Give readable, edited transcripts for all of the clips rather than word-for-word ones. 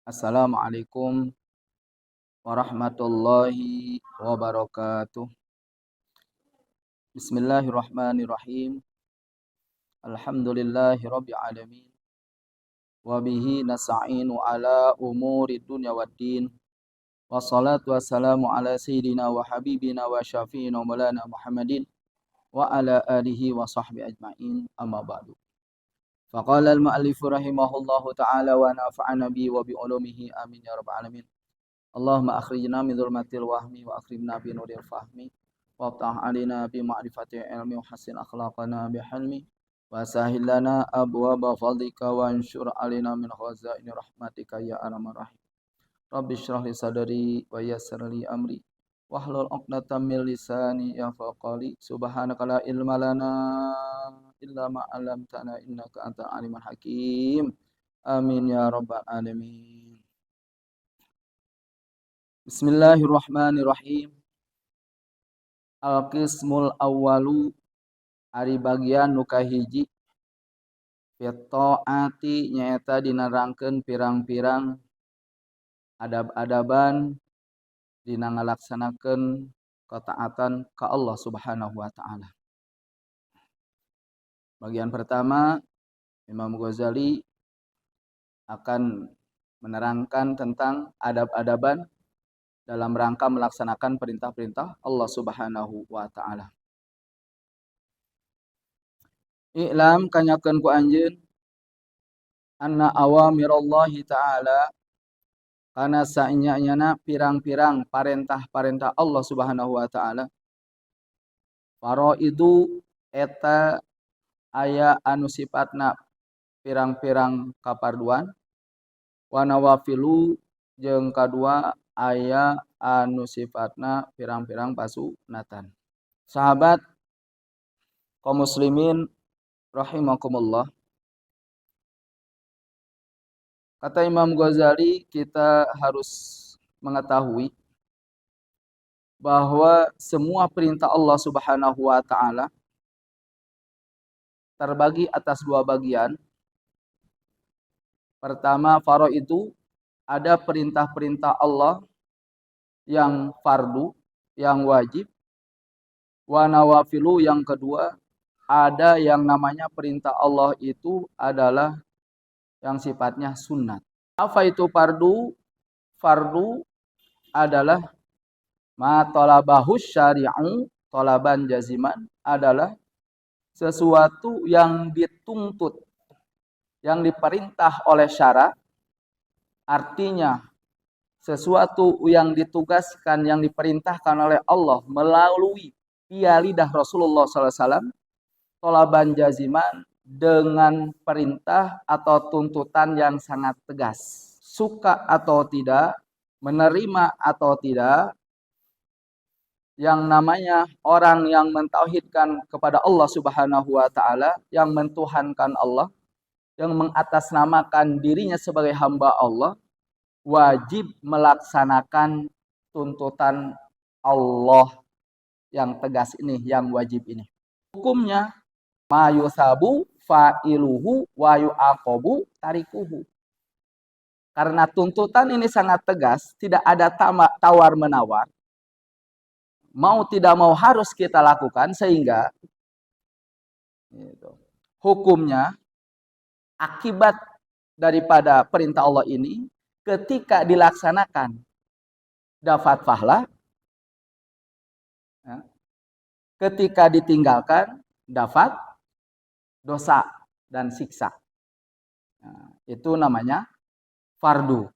Assalamualaikum warahmatullahi wabarakatuh. Bismillahirrahmanirrahim. Alhamdulillahi rabbil alamin. Wa bihi nasta'inu ala umuri dunya waddin. Wassalatu wassalamu ala sayyidina wa habibina wa syafi'ina maulana Muhammadin wa ala alihi wa sahbihi ajma'in. Amma ba'du. Faqala al-mu'allifu rahimahullahu ta'ala wa nafa'ana bi wa bi ulumihi amin ya rabbal alamin. Allahumma akhrijna min dzulmatil wahmi wa akrimna bi nuril fahmi wa aftah alina bi ma'rifati ilmi wa hassin akhlaqana bi hilmi wa sahhil lana abwaaba fadlika wa anshur alina min khazaini rahmatika ya arhamar rahim. Rabbi shrah li sadri wa yassir li amri wahlul 'uqdatam min lisani yafqahu qawli. Subhanaka la ilma lana illa ma 'allamtana innaka antal alimul hakim. Amin ya rabbal alamin. Bismillahirrahmanirrahim. Al-qismul awwalu ari bagian nu kahiji fitaati nyaeta dinarangkeun pirang-pirang adab-adaban dina ngalaksanakeun ketaatan ka Allah Subhanahu wa taala. Bagian pertama Imam Ghazali akan menerangkan tentang adab-adaban dalam rangka melaksanakan perintah-perintah Allah Subhanahu wa taala. I'lam kanyakeun ku anjeun anna awamirallahi taala kana sanya-nyana pirang-pirang parentah-parentah Allah Subhanahu wa taala faraidu eta aya anu sifatna pirang-pirang kaparduan wa nawafilu jeung kadua aya anu sifatna pirang-pirang pasunatan. Sahabat kaum muslimin rahimakumullah. Kata Imam Ghazali, kita harus mengetahui bahwa semua perintah Allah Subhanahu wa taala terbagi atas dua bagian. Pertama, faraidu, ada perintah-perintah Allah yang fardu, yang wajib. Wa nawafilu, yang kedua, ada yang namanya perintah Allah itu adalah yang sifatnya sunnat. Apa itu fardu? Fardu adalah ma talabahus syari'u talaban jaziman, adalah sesuatu yang dituntut, yang diperintah oleh syara. Artinya sesuatu yang ditugaskan, yang diperintahkan oleh Allah melalui via lidah Rasulullah SAW, tolaban jaziman, dengan perintah atau tuntutan yang sangat tegas. Suka atau tidak, menerima atau tidak, yang namanya orang yang mentauhidkan kepada Allah Subhanahu wa taala, yang mentuhankan Allah, yang mengatasnamakan dirinya sebagai hamba Allah, wajib melaksanakan tuntutan Allah yang tegas ini, yang wajib ini. Hukumnya ma yusabu fa'iluhu wa yu'aqabu tarikuhu. Karena tuntutan ini sangat tegas, tidak ada tawar-menawar. Mau tidak mau harus kita lakukan, sehingga hukumnya akibat daripada perintah Allah ini ketika dilaksanakan dapat pahala, ketika ditinggalkan dapat dosa dan siksa. Itu namanya fardu.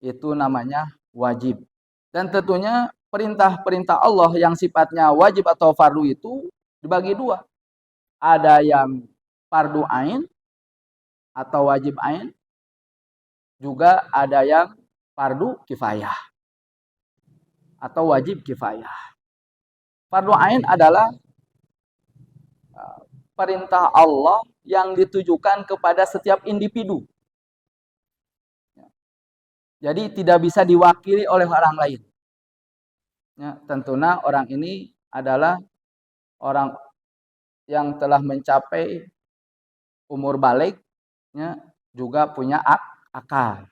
Itu namanya wajib. Dan tentunya perintah-perintah Allah yang sifatnya wajib atau fardu itu dibagi dua. Ada yang fardu ain atau wajib ain, juga ada yang fardu kifayah atau wajib kifayah. Fardu ain adalah perintah Allah yang ditujukan kepada setiap individu. Jadi tidak bisa diwakili oleh orang lain. Ya, tentunya orang ini adalah orang yang telah mencapai umur balik, ya, juga punya akal.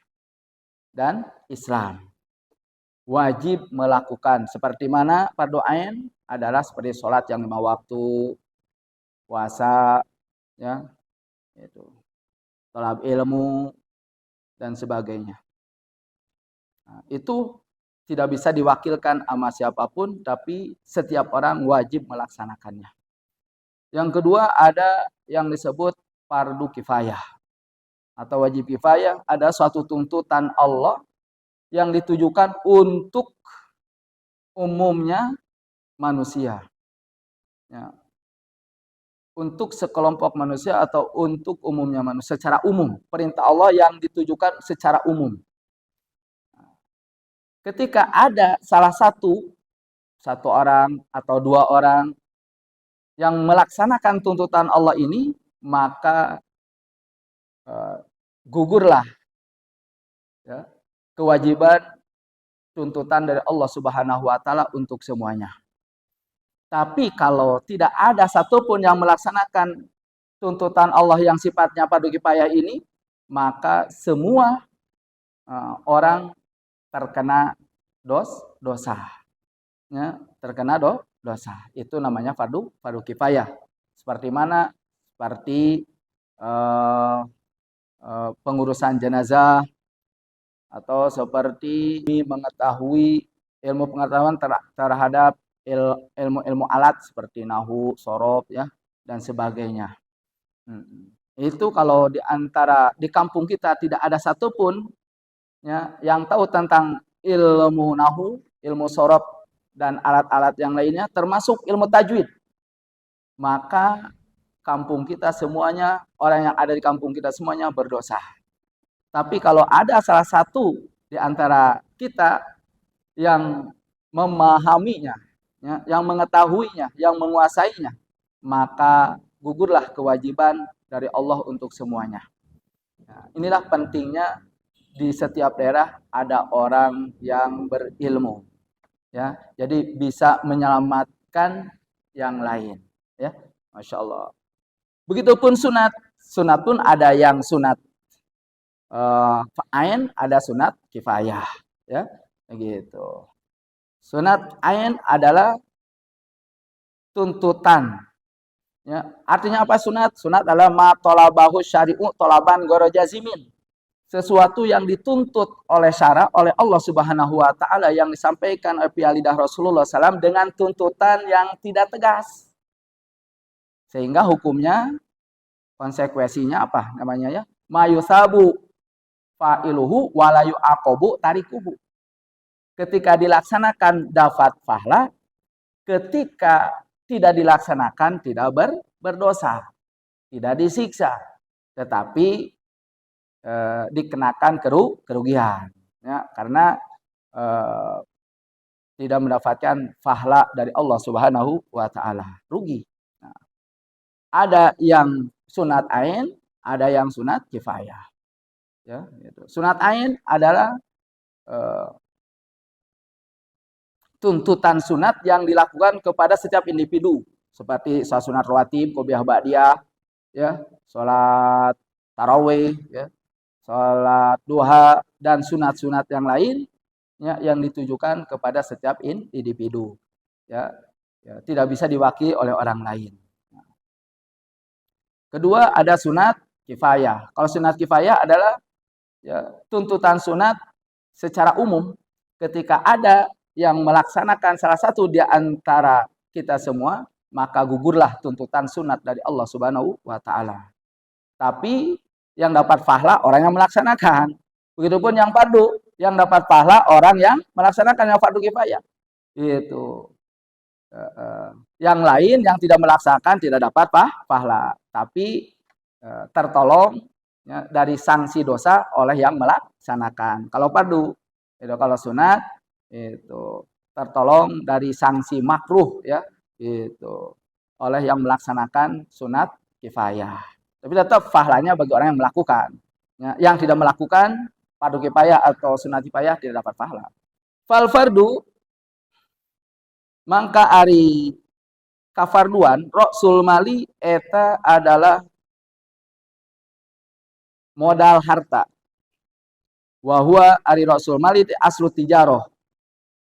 dan Islam. Wajib melakukan seperti mana fardu ain adalah seperti sholat yang 5 waktu, puasa, ya, itu, talab ilmu dan sebagainya. Nah, itu tidak bisa diwakilkan sama siapapun, tapi setiap orang wajib melaksanakannya. Yang kedua ada yang disebut fardu kifayah atau wajib kifayah, ada suatu tuntutan Allah yang ditujukan untuk umumnya manusia. Ya. Untuk sekelompok manusia atau untuk umumnya manusia secara umum. Perintah Allah yang ditujukan secara umum. Ketika ada salah satu orang atau 2 orang yang melaksanakan tuntutan Allah ini, maka gugurlah, ya, kewajiban tuntutan dari Allah Subhanahu wa taala untuk semuanya. Tapi kalau tidak ada satupun yang melaksanakan tuntutan Allah yang sifatnya fardu kifayah ini, maka semua orang terkena dosa. Ya, terkena dosa. Itu namanya fardu kifayah. Seperti mana? Seperti pengurusan jenazah, atau seperti mengetahui ilmu pengetahuan terhadap ilmu alat seperti nahu, sorob, ya, dan sebagainya. Itu kalau di kampung kita tidak ada satupun, ya, yang tahu tentang ilmu nahu, ilmu sorob, dan alat-alat yang lainnya, termasuk ilmu tajwid, maka kampung kita semuanya, orang yang ada di kampung kita semuanya berdosa. Tapi kalau ada salah satu di antara kita yang memahaminya, ya, yang mengetahuinya, yang menguasainya, maka gugurlah kewajiban dari Allah untuk semuanya. Nah, inilah pentingnya di setiap daerah ada orang yang berilmu, ya, jadi bisa menyelamatkan yang lain, ya, masya Allah. Begitupun sunat pun ada yang sunat ain, ada sunat kifayah, ya, begitu. Sunat ain adalah tuntutan, ya. Artinya apa sunat? Sunat adalah ma tolabahu syari'u tolaban ghairu jazimin. Sesuatu yang dituntut oleh syara, oleh Allah Subhanahu wa taala, yang disampaikan oleh lidah Rasulullah SAW dengan tuntutan yang tidak tegas. Sehingga hukumnya, konsekuensinya apa namanya, ya? Mayusabu fa'iluhu walayu aqobu tarikuhu. Ketika dilaksanakan dapat pahala, ketika tidak dilaksanakan tidak berdosa, tidak disiksa, tetapi dikenakan kerugian, ya, karena tidak mendapatkan pahala dari Allah Subhanahu wa taala, rugi. Nah, ada yang sunat ain, ada yang sunat kifayah, ya, gitu. Sunat ain adalah tuntutan sunat yang dilakukan kepada setiap individu, seperti sunat rawatib, qobliyah ba'diyah, ya, salat tarawih, ya, salat duha, dan sunat-sunat yang lain, ya, yang ditujukan kepada setiap individu, ya, ya, tidak bisa diwakili oleh orang lain. Kedua ada sunat kifayah. Kalau sunat kifayah adalah, ya, tuntutan sunat secara umum. Ketika ada yang melaksanakan salah satu di antara kita semua, maka gugurlah tuntutan sunat dari Allah Subhanahu wa taala. Tapi yang dapat pahala orang yang melaksanakan. Begitupun yang fardu, yang dapat pahala orang yang melaksanakan yang fardu kifayah. Itu. Yang lain yang tidak melaksanakan tidak dapat pahala, tapi tertolong, ya, dari sanksi dosa oleh yang melaksanakan. Kalau fardu, itu, kalau sunat itu tertolong dari sanksi makruh, ya, itu oleh yang melaksanakan sunat kifayah. Tapi tetap pahalanya bagi orang yang melakukan. Ya, yang tidak melakukan fardu kifayah atau sunat kifayah tidak dapat pahala. Fal fardu mangka ari kafarduan roksul mali eta adalah modal harta. Wa huwa ari rasul mali aslu tijaroh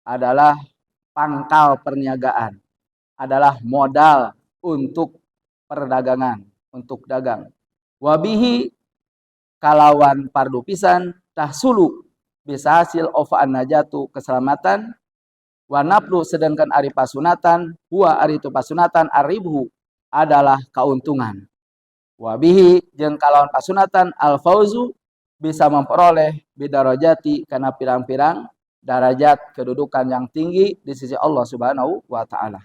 adalah pangkal perniagaan, adalah modal untuk perdagangan, untuk dagang. Wabihi kalawan pardu pisan tahsulu bisa hasil ofaan najatu keselamatan, wanaplu sedangkan ari pasunatan, huwa ari itu pasunatan aribuhu adalah keuntungan. Wabihi jeung kalawan pasunatan al fauzu bisa memperoleh bidarajati karena pirang-pirang darajat kedudukan yang tinggi di sisi Allah Subhanahu wa taala.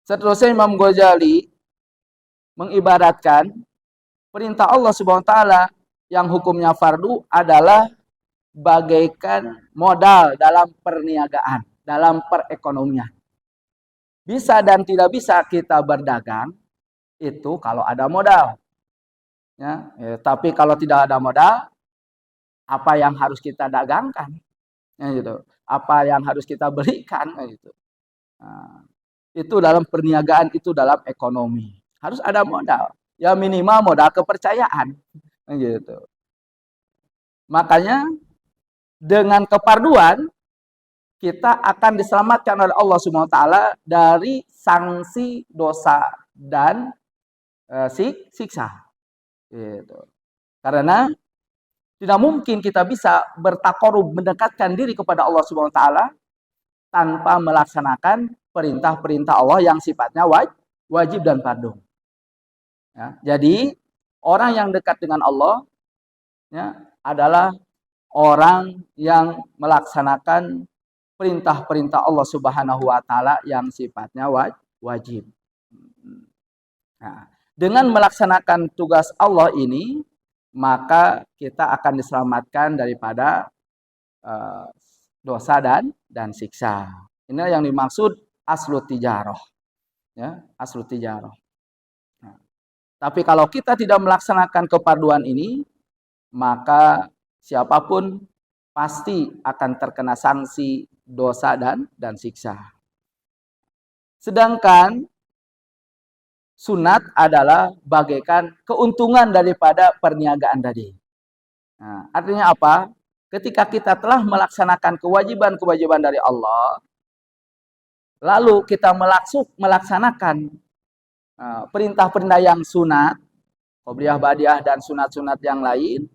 Seterusnya Imam Ghazali mengibaratkan perintah Allah Subhanahu wa taala yang hukumnya fardu adalah bagaikan modal dalam perniagaan, dalam perekonomian. Bisa dan tidak bisa kita berdagang itu kalau ada modal. Tapi kalau tidak ada modal, apa yang harus kita dagangkan? Gitu. Apa yang harus kita belikan? Gitu. Nah, itu dalam perniagaan, itu dalam ekonomi. Harus ada modal. Ya minimal modal kepercayaan. Gitu. Makanya dengan keparduan kita akan diselamatkan oleh Allah Subhanahu wa taala dari sanksi dosa dan siksa. Gitu. Karena tidak mungkin kita bisa bertakarub mendekatkan diri kepada Allah Subhanahu wa taala tanpa melaksanakan perintah-perintah Allah yang sifatnya wajib dan fardu. Ya, jadi orang yang dekat dengan Allah ya, adalah orang yang melaksanakan perintah-perintah Allah Subhanahu wa taala yang sifatnya wajib. Nah, dengan melaksanakan tugas Allah ini, maka kita akan diselamatkan daripada dosa dan siksa. Ini yang dimaksud aslu tijaroh. Ya, aslu tijaroh. Nah, tapi kalau kita tidak melaksanakan keparduan ini, maka siapapun pasti akan terkena sanksi dosa dan siksa. Sedangkan sunat adalah bagaikan keuntungan daripada perniagaan tadi. Nah, artinya apa? Ketika kita telah melaksanakan kewajiban-kewajiban dari Allah, lalu kita melaksanakan perintah-perintah yang sunat, qobliyah, badiah, dan sunat-sunat yang lain,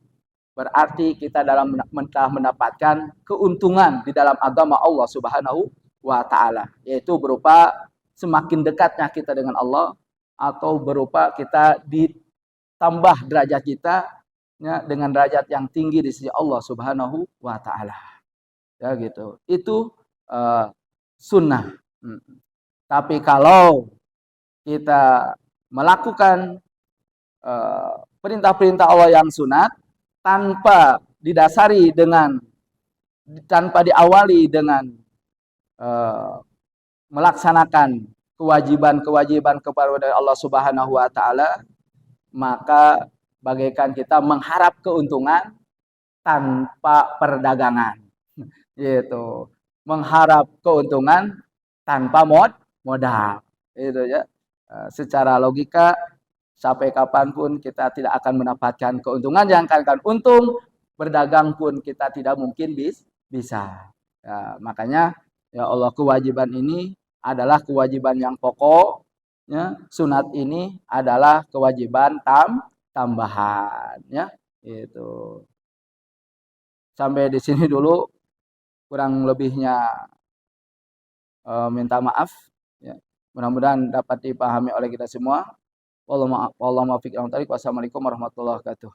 berarti kita dalam mendapatkan keuntungan di dalam agama Allah Subhanahu wa taala, yaitu berupa semakin dekatnya kita dengan Allah atau berupa kita ditambah derajat kita ya, dengan derajat yang tinggi di sisi Allah Subhanahu wa taala. Ya gitu. Itu sunnah. Tapi kalau kita melakukan perintah-perintah Allah yang sunat tanpa didasari dengan, tanpa diawali dengan melaksanakan kewajiban-kewajiban kepada Allah Subhanahu wa taala, maka bagaikan kita mengharap keuntungan tanpa perdagangan. Gitu. Mengharap keuntungan tanpa modal. Itu ya. Secara logika sampai kapanpun kita tidak akan mendapatkan keuntungan. Jangankan untung, berdagang pun kita tidak mungkin bisa. Ya, makanya ya Allah, kewajiban ini adalah kewajiban yang pokok. Ya, sunat ini adalah kewajiban tambahan. Ya, itu. Sampai di sini dulu, kurang lebihnya minta maaf. Ya. Mudah-mudahan dapat dipahami oleh kita semua. Wassalamualaikum warahmatullahi wabarakatuh.